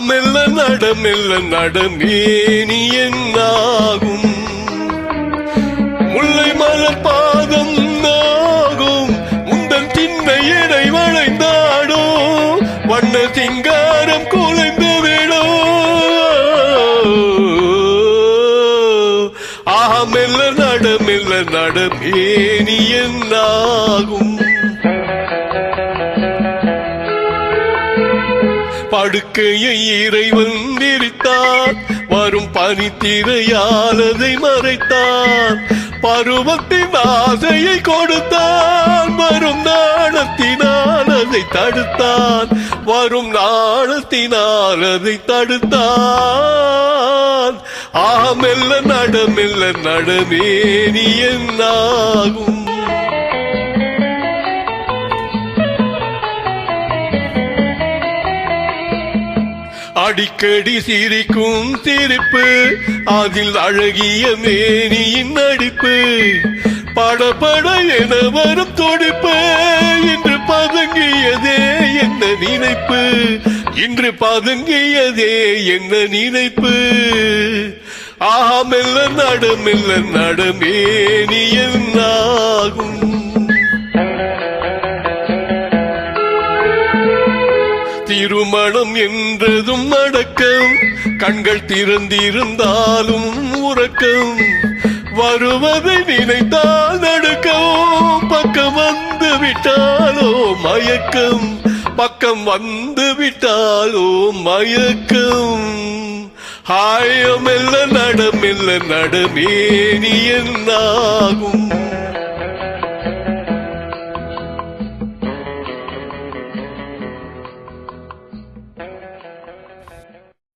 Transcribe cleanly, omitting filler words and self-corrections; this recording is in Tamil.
மெல்ல நடமேனி என்னாகும் முல்லை மலர் பாதம் நாகும் முந்தன் சின்ன எடை வளைந்தாடோ வண்ண சிங்காரம் குலைந்து விடோ மெல்ல நடமேனி என்னாகும் படுக்கையை இறைவன் விரித்தான் வரும் பனித்திரையால் அதை மறைத்தான் பருவத்தின் ஆசையை கொடுத்தான் வரும் நாணத்தினால் அதை தடுத்தான் வரும் நாணத்தினால் அதை தடுத்தான் மெல்ல நடமேனி என்னாகும் அடிக்கடி சிரிக்கும் சிரிப்பு அதில் அழகிய மேனியின் நடிப்பு படபட என வரும் துடிப்பு இன்று பதுங்கியதே என்ன நினைப்பு இன்று பதுங்கியதே என்ன நினைப்பு மெல்ல நடமேனி என்னாகும் திருமணம் என்றதும் நடக்கம் கண்கள் திறந்திருந்தாலும் உறக்கம் வருவதை நினைத்தால் நடக்கும் பக்கம் வந்து விட்டாலோ மயக்கம் பக்கம் வந்து விட்டாலோ மயக்கம் மெல்ல நடமேனி என்னாகும்